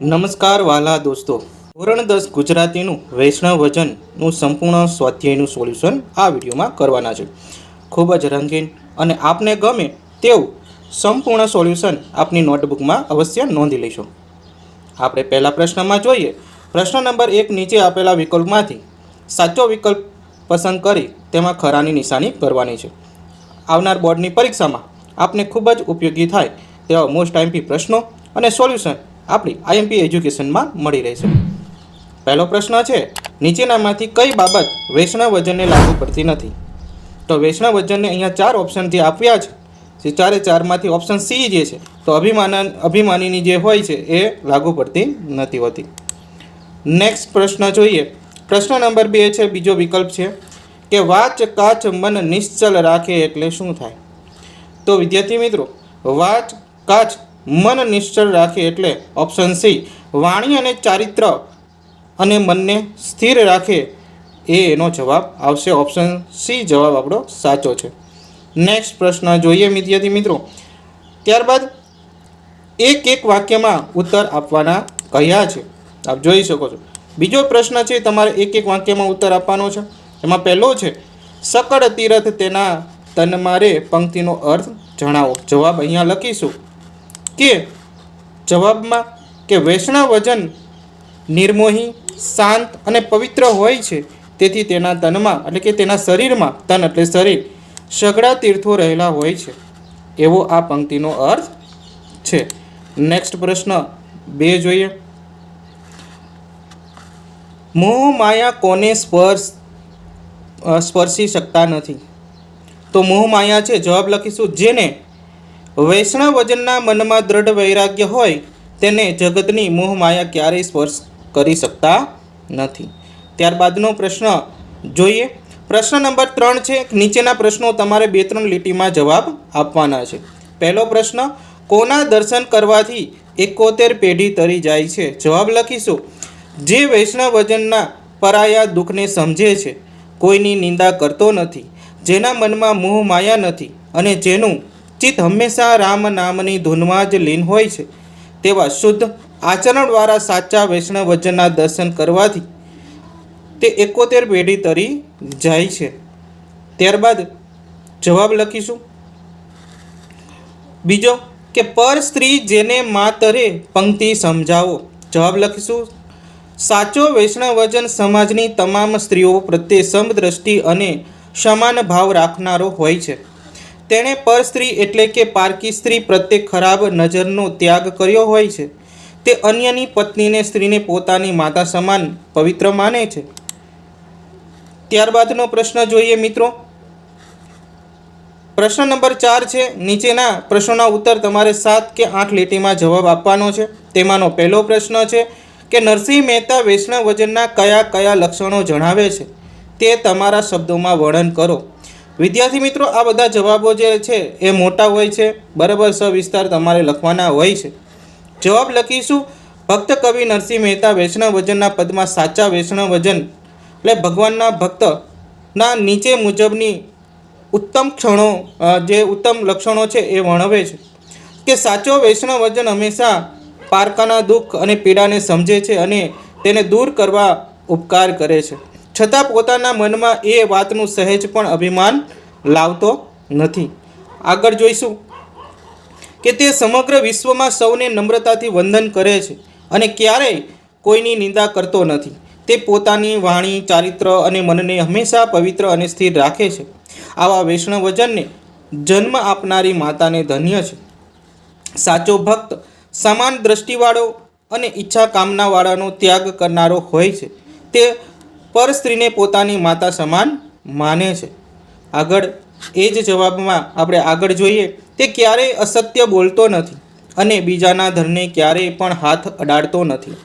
નમસ્કાર વાલા દોસ્તો, ધોરણ 10 ગુજરાતીનું વૈષ્ણવ વચનનું સંપૂર્ણ સ્વાધ્યાયનું સોલ્યુશન આ વિડીયોમાં કરવાના છે. ખૂબ જ રંગીન અને આપને ગમે તેવું સંપૂર્ણ સોલ્યુશન આપની નોટબુકમાં અવશ્ય નોંધી લેશો. આપણે પહેલા પ્રશ્નમાં જોઈએ. પ્રશ્ન નંબર 1 નીચે આપેલા વિકલ્પમાંથી સાચો વિકલ્પ પસંદ કરી તેમાં ખરાની નિશાની કરવાની છે. આવનાર બોર્ડની પરીક્ષામાં આપને ખૂબ જ ઉપયોગી થાય તેવા મોસ્ટ આઈએમપી પ્રશ્નો અને સોલ્યુશન આપણી આઈએમપી એજ્યુકેશનમાં મળી રહેશે. પહેલો પ્રશ્ન છે, નીચેનામાંથી કઈ બાબત વૈષ્ણવ વજનને લાગુ પડતી નથી? તો વૈષ્ણવ વજનને અહીંયા 4 ઓપ્શન જે આપ્યા છે, જે 4માંથી ઓપ્શન સી જે છે, તો અભિમાનીની જે હોય છે એ લાગુ પડતી નથી હોતી. નેક્સ્ટ પ્રશ્ન જોઈએ. પ્રશ્ન નંબર 2 છે, બીજો વિકલ્પ છે કે વાચ કાચ મન નિશ્ચલ રાખે એટલે શું થાય? તો વિદ્યાર્થી મિત્રો, વાચ કાચ મન નિશ્ચળ રાખે એટલે ઓપ્શન સી, વાણી અને ચારિત્ર અને મનને સ્થિર રાખે, એનો જવાબ આવશે. ઓપ્શન સી જવાબ આપણો સાચો છે. નેક્સ્ટ પ્રશ્ન જોઈએ વિદ્યાર્થી મિત્રો. ત્યારબાદ એક વાક્યમાં ઉત્તર આપવાના કયા છે, આપ જોઈ શકો છો. બીજો પ્રશ્ન છે, તમારે એક વાક્યમાં ઉત્તર આપવાનો છે. એમાં પહેલો છે, સકળ તીરથ તેના તન મારે, પંક્તિનો અર્થ જણાવો. જવાબ અહીંયા લખીશું કે જવાબમાં કે વૈષ્ણવ વજન નિર્મોહી, શાંત અને પવિત્ર હોય છે, તેથી તેના તનમાં એટલે કે તેના શરીરમાં, તન એટલે શરીર, સઘળા તીર્થો રહેલા હોય છે, એવો આ પંક્તિનો અર્થ છે. નેક્સ્ટ પ્રશ્ન 2 જોઈએ. મોહ માયા કોને સ્પર્શી શકતા નથી? તો મોહ માયા છે, જવાબ લખીશું જેને વૈષ્ણવ વજનના મનમાં દ્રઢ વૈરાગ્ય હોય તેને જગતની મોહ માયા ક્યારેય સ્પર્શ કરી શકતા નથી. ત્યારબાદનો પ્રશ્ન જોઈએ. પ્રશ્ન નંબર 3 છે, નીચેના પ્રશ્નો તમારે 2-3 લીટીમાં જવાબ આપવાના છે. પહેલો પ્રશ્ન, કોના દર્શન કરવાથી 71 પેઢી તરી જાય છે? જવાબ લખીશું જે વૈષ્ણવ વજનના પરાયા દુઃખને સમજે છે, કોઈની નિંદા કરતો નથી, જેના મનમાં મોહ માયા નથી અને જેનું ચિત્ત હંમેશા રામ નામની ધૂનમાં જ લીન હોય છે, તેવા શુદ્ધ આચરણવાળા સાચા વૈષ્ણવ વજનના દર્શન કરવાથી તે 71 પેઢી તરી જાય છે. ત્યારબાદ જવાબ લખીશું બીજો કે પર સ્ત્રી જેને માતરે, પંક્તિ સમજાવો. જવાબ લખીશું સાચો વૈષ્ણવ વજન સમાજની તમામ સ્ત્રીઓ પ્રત્યે સમદ્રષ્ટિ અને સમાન ભાવ રાખનારો હોય છે. તેણે પર સ્ત્રી એટલે કે પારકી સ્ત્રી પ્રત્યે ખરાબ નજરનો ત્યાગ કર્યો હોય છે. તે અન્યની પત્નીને, સ્ત્રીને પોતાની માતા સમાન પવિત્ર માને છે. ત્યારબાદનો પ્રશ્ન જોઈએ મિત્રો. પ્રશ્ન નંબર 4 છે, નીચેના પ્રશ્નોના ઉત્તર તમારે 7 કે 8 લીટીમાં જવાબ આપવાનો છે. તેમાંનો પહેલો પ્રશ્ન છે કે નરસિંહ મહેતા વૈષ્ણવ વજનના કયા કયા લક્ષણો જણાવે છે, તે તમારા શબ્દોમાં વર્ણન કરો. વિદ્યાર્થી મિત્રો, આ બધા જવાબો જે છે એ મોટા હોય છે, બરાબર, સવિસ્તાર તમારે લખવાના હોય છે. જવાબ લખીશું ભક્ત કવિ નરસિંહ મહેતા વૈષ્ણવ વજનના પદમાં સાચા વૈષ્ણવ વજન એટલે ભગવાનના ભક્તના નીચે મુજબની ઉત્તમ લક્ષણો છે એ વર્ણવે છે કે સાચો વૈષ્ણવ વજન હંમેશા પારકાના દુઃખ અને પીડાને સમજે છે અને તેને દૂર કરવા ઉપકાર કરે છે, છતાં પોતાના મનમાં એ વાતનું સહેજ પણ અભિમાન લાવતો નથી. આગળ જોઈશું કે તે સમગ્ર વિશ્વમાં સૌને નમ્રતાથી વંદન કરે છે અને ક્યારેય કોઈની નિંદા કરતો નથી. તે પોતાની વાણી, ચારિત્ર અને મનને હંમેશા પવિત્ર અને સ્થિર રાખે છે. આવા વૈષ્ણવ વજનને જન્મ આપનારી માતાને ધન્ય છે. સાચો ભક્ત સમાન દ્રષ્ટિવાળો અને ઈચ્છા કામનાવાળાનો ત્યાગ કરનારો હોય છે. તે પર સ્ત્રીને પોતાની માતા સમાન માને છે. આગળ એ જ જવાબમાં આપણે આગળ જોઈએ. તે ક્યારેય અસત્ય બોલતો નથી અને બીજાના ધનને ક્યારેય પણ હાથ અડાડતો નથી.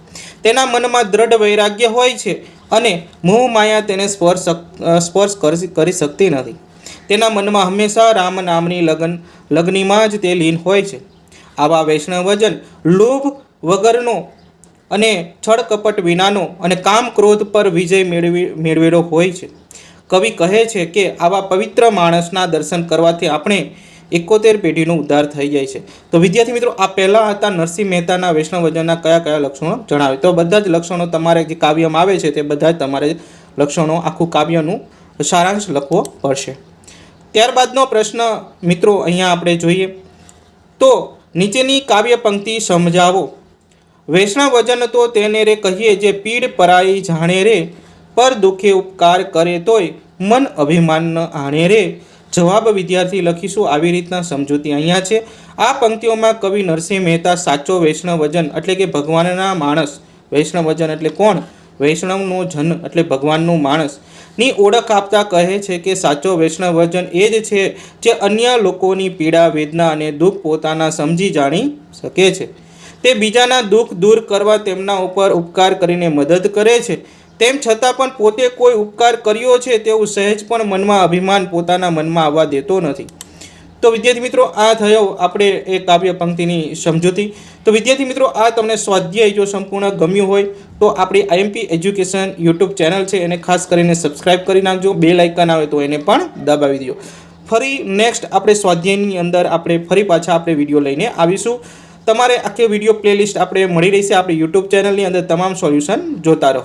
તેના મનમાં દ્રઢ વૈરાગ્ય હોય છે અને મોહ માયા તેને સ્પર્શ કરી શકતી નથી. તેના મનમાં હંમેશા રામ નામની લગ્નીમાં જ તે લીન હોય છે. આવા વૈષ્ણવ વજન લોભ વગરનો અને છળ કપટ વિનાનો અને કામ ક્રોધ પર વિજય મેળવેલો હોય છે. કવિ કહે છે કે આવા પવિત્ર માણસના દર્શન કરવાથી આપણે 71 પેઢીનો ઉદ્ધાર થઈ જાય છે. તો વિદ્યાર્થી મિત્રો, આ પહેલાં હતા નરસિંહ મહેતાના વૈષ્ણવજનના કયા કયા લક્ષણો જણાવે. તો બધા જ લક્ષણો તમારે જે કાવ્યમાં આવે છે તે બધા જ તમારે લક્ષણો આખું કાવ્યનું સારાંશ લખવો પડશે. ત્યારબાદનો પ્રશ્ન મિત્રો અહીંયા આપણે જોઈએ તો નીચેની કાવ્ય પંક્તિ સમજાવો. વૈષ્ણવજન તો તેને રે કહીએ જે પીડ પરાઈ જાણે રે, પર દુઃખે ઉપકાર કરે તોય મન અભિમાન ન આણે રે. જવાબ વિદ્યાર્થી લખીશું આવી રીતના. સમજૂતી અહીંયા છે. આ પંક્તિઓમાં કવિ નરસિંહ મહેતા સાચો વૈષ્ણવજન એટલે કે ભગવાનના માણસ, વૈષ્ણવજન એટલે કોણ? વૈષ્ણવનો જન એટલે ભગવાનનું માણસ ની ઓળખ આપતા કહે છે કે સાચો વૈષ્ણવજન એ જ છે જે અન્ય લોકોની પીડા, વેદના અને દુઃખ પોતાના સમજી જાણી શકે છે. તે બીજાના દુઃખ દૂર કરવા તેમના ઉપર ઉપકાર કરીને મદદ કરે છે. તેમ છતાં પણ પોતે કોઈ ઉપકાર કર્યો છે તેવું સહેજ પણ મનમાં અભિમાન પોતાના મનમાં આવવા દેતો નથી. તો વિદ્યાર્થી મિત્રો, આ થયો આપણે એ કાવ્ય પંક્તિની સમજૂતી. તો વિદ્યાર્થી મિત્રો, આ તમને સ્વાધ્યાય જો સંપૂર્ણ ગમ્યું હોય તો આપણી આઈએમપી એજ્યુકેશન યુટ્યુબ ચેનલ છે એને ખાસ કરીને સબસ્ક્રાઈબ કરી નાખજો. બેલ આઇકન આવે તો એને પણ દબાવી દો. ફરી નેક્સ્ટ આપણે સ્વાધ્યાયની અંદર આપણે ફરી પાછા આપણે વિડીયો લઈને આવીશું. તમારે આખી વિડીયો પ્લેલિસ્ટ આપણે મળી રહેશે આપણી યુટ્યુબ ચેનલની અંદર. તમામ સોલ્યુશન જોતા રહો.